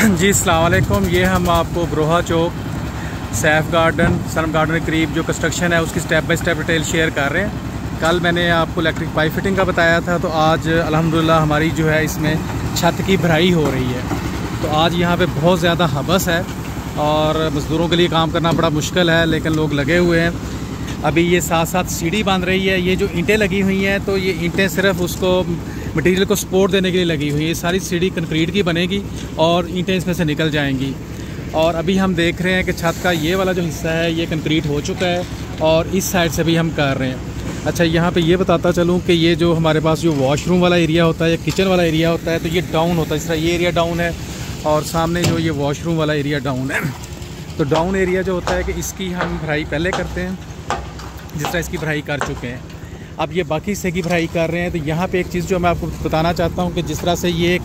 जी अस्सलाम वालेकुम। ये हम आपको ग्रोहा चौक सैफ गार्डन सनम गार्डन के करीब जो कंस्ट्रक्शन है उसकी step by step detail share कर रहे हैं। कल मैंने आपको इलेक्ट्रिक पाइप फिटिंग का बताया था, तो आज अल्हम्दुलिल्लाह हमारी जो है इसमें छत की भराई हो रही है। तो आज यहाँ पे बहुत ज़्यादा हबस है और मज़दूरों के लिए काम करना बड़ा मुश्किल है, लेकिन लोग लगे हुए हैं। अभी ये साथ साथ सीढ़ी बांध रही है। ये जो ईंटें लगी हुई हैं, तो ये ईंटें सिर्फ उसको मटेरियल को सपोर्ट देने के लिए लगी हुई है। ये सारी सीढ़ी कंक्रीट की बनेगी और ईंटें इसमें से निकल जाएंगी। और अभी हम देख रहे हैं कि छत का ये वाला जो हिस्सा है ये कंक्रीट हो चुका है और इस साइड से भी हम कर रहे हैं। अच्छा, यहाँ पे ये बताता चलूँ कि ये जो हमारे पास जो वॉशरूम वाला एरिया होता है या किचन वाला एरिया होता है, तो ये डाउन होता है। इस तरह ये एरिया डाउन है और सामने जो ये वॉशरूम वाला एरिया डाउन है। तो डाउन एरिया जो होता है कि इसकी हम भराई पहले करते हैं, जिस तरह इसकी भराई कर चुके हैं। अब ये बाकी हिस्से की भराई कर रहे हैं। तो यहाँ पे एक चीज़ जो मैं आपको बताना चाहता हूँ कि जिस तरह से ये एक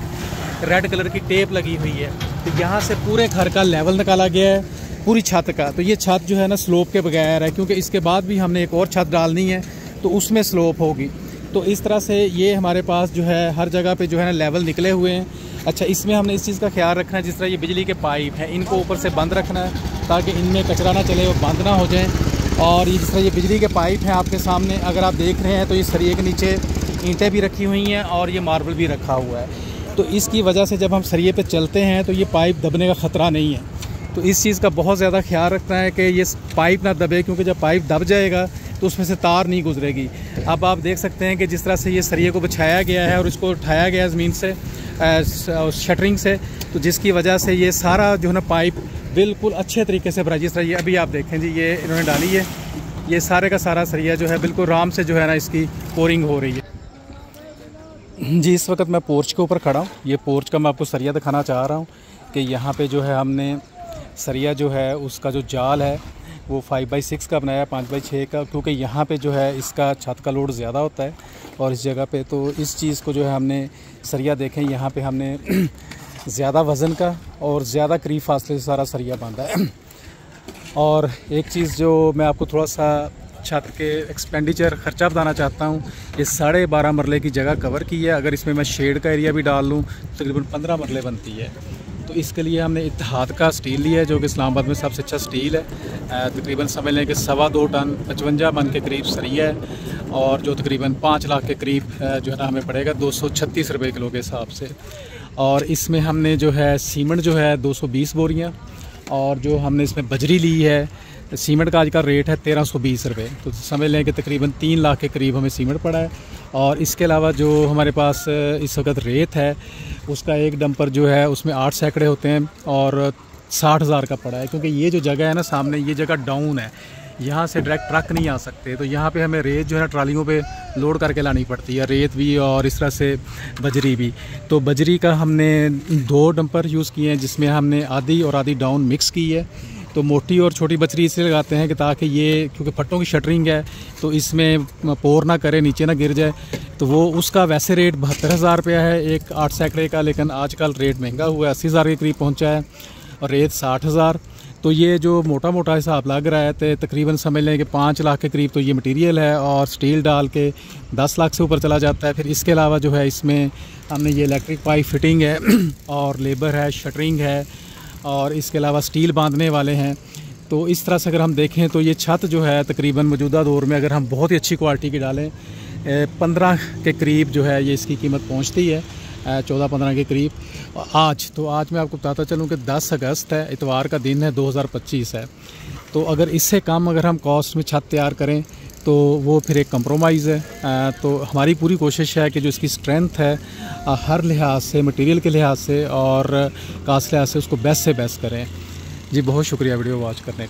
रेड कलर की टेप लगी हुई है, तो यहाँ से पूरे घर का लेवल निकाला गया है, पूरी छत का। तो ये छत जो है ना स्लोप के बगैर है, क्योंकि इसके बाद भी हमने एक और छत डालनी है तो उसमें स्लोप होगी। तो इस तरह से ये हमारे पास जो है हर जगह पे जो है ना लेवल निकले हुए हैं। अच्छा, इसमें हमने इस चीज़ का ख्याल रखना है, जिस तरह ये बिजली के पाइप हैं इनको ऊपर से बंद रखना है ताकि इनमें कचरा ना चले और बंद ना हो जाए। और ये जिस तरह ये बिजली के पाइप हैं आपके सामने अगर आप देख रहे हैं, तो ये सरिये के नीचे ईंटें भी रखी हुई हैं और ये मार्बल भी रखा हुआ है। तो इसकी वजह से जब हम सरिये पे चलते हैं तो ये पाइप दबने का ख़तरा नहीं है। तो इस चीज़ का बहुत ज़्यादा ख्याल रखना है कि ये पाइप ना दबे, क्योंकि जब पाइप दब जाएगा तो उसमें से तार नहीं गुजरेगी। अब आप देख सकते हैं कि जिस तरह से ये सरिये को बिछाया गया है और इसको उठाया गया है ज़मीन से शटरिंग से, तो जिसकी वजह से ये सारा जो है ना पाइप बिल्कुल अच्छे तरीके से भरा। जिस तरह ये अभी आप देखें जी, ये इन्होंने डाली है, ये सारे का सारा सरिया जो है बिल्कुल आराम से जो है ना इसकी पोरिंग हो रही है। जी इस वक्त मैं पोर्च के ऊपर खड़ा हूँ। ये पोर्च का मैं आपको सरिया दिखाना चाह रहा हूँ कि यहाँ पे जो है हमने सरिया जो है उसका जो जाल है वो 5x6 का बनाया, 5x6 का, क्योंकि यहाँ पे जो है इसका छत का लोड ज़्यादा होता है और इस जगह पे। तो इस चीज़ को जो है हमने सरिया देखें, यहाँ पे हमने ज़्यादा वज़न का और ज़्यादा करीब फासले से सारा सरिया बांधा है। और एक चीज़ जो मैं आपको थोड़ा सा छत के एक्सपेंडिचर ख़र्चा बताना चाहता हूँ, ये 12.5 मरले की जगह कवर की है। अगर इसमें मैं शेड का एरिया भी डाल लूँ तो तकरीबन 15 मरले बनती है। तो इसके लिए हमने इत्तेहाद का स्टील लिया है, जो कि इस्लामाबाद में सबसे अच्छा स्टील है। तकरीबन समझ लें कि 2.25 टन 55 मन के करीब सरिया है और जो तकरीबन 5 लाख के करीब जो है ना हमें पड़ेगा 236 रुपये किलो के हिसाब से। और इसमें हमने जो है सीमेंट जो है 220 बोरियाँ, और जो हमने इसमें बजरी ली है, सीमेंट का आज का रेट है 1320 रुपये। तो समझ लें कि तकरीबन 3 लाख के करीब हमें सीमेंट पड़ा है। और इसके अलावा जो हमारे पास इस वक्त रेत है उसका एक डंपर जो है उसमें 8 सैकड़े होते हैं और 60,000 का पड़ा है, क्योंकि ये जो जगह है ना सामने, ये जगह डाउन है, यहाँ से डायरेक्ट ट्रक नहीं आ सकते। तो यहाँ पे हमें रेत जो है ना ट्रालियों पे लोड करके लानी पड़ती है, रेत भी और इस तरह से बजरी भी। तो बजरी का हमने 2 डंपर यूज़ किए हैं, जिसमें हमने आधी और आधी डाउन मिक्स की है। तो मोटी और छोटी बजरी इसलिए लगाते हैं कि ताकि ये, क्योंकि फट्टों की शटरिंग है तो इसमें पोर ना करे, नीचे ना गिर जाए। तो वो उसका वैसे रेट 72,000 रुपया है एक 8 सैकड़े का, लेकिन आजकल रेट महंगा हुआ है, 80,000 के करीब पहुँचा है और रेत 60,000। तो ये जो मोटा मोटा हिसाब लग रहा है तो तकरीबन समझ लें कि 5 लाख के करीब तो ये मटेरियल है और स्टील डाल के 10 लाख से ऊपर चला जाता है। फिर इसके अलावा जो है इसमें हमने ये इलेक्ट्रिक पाइप फिटिंग है और लेबर है, शटरिंग है और इसके अलावा स्टील बांधने वाले हैं। तो इस तरह से अगर हम देखें तो ये छत जो है तकरीबन मौजूदा दौर में अगर हम बहुत ही अच्छी क्वालिटी की डालें 15 के करीब जो है ये इसकी कीमत पहुँचती है, 14-15 के करीब। आज मैं आपको बताता चलूँ कि 10 अगस्त है, इतवार का दिन है, 2025 है। तो अगर इससे कम अगर हम कॉस्ट में छत तैयार करें तो वो फिर एक कंप्रोमाइज़ है। तो हमारी पूरी कोशिश है कि जो इसकी स्ट्रेंथ है हर लिहाज से, मटेरियल के लिहाज से और कास्ट लिहाज से, उसको बेस्ट से बेस्ट करें। जी बहुत शुक्रिया वीडियो वॉच करने का।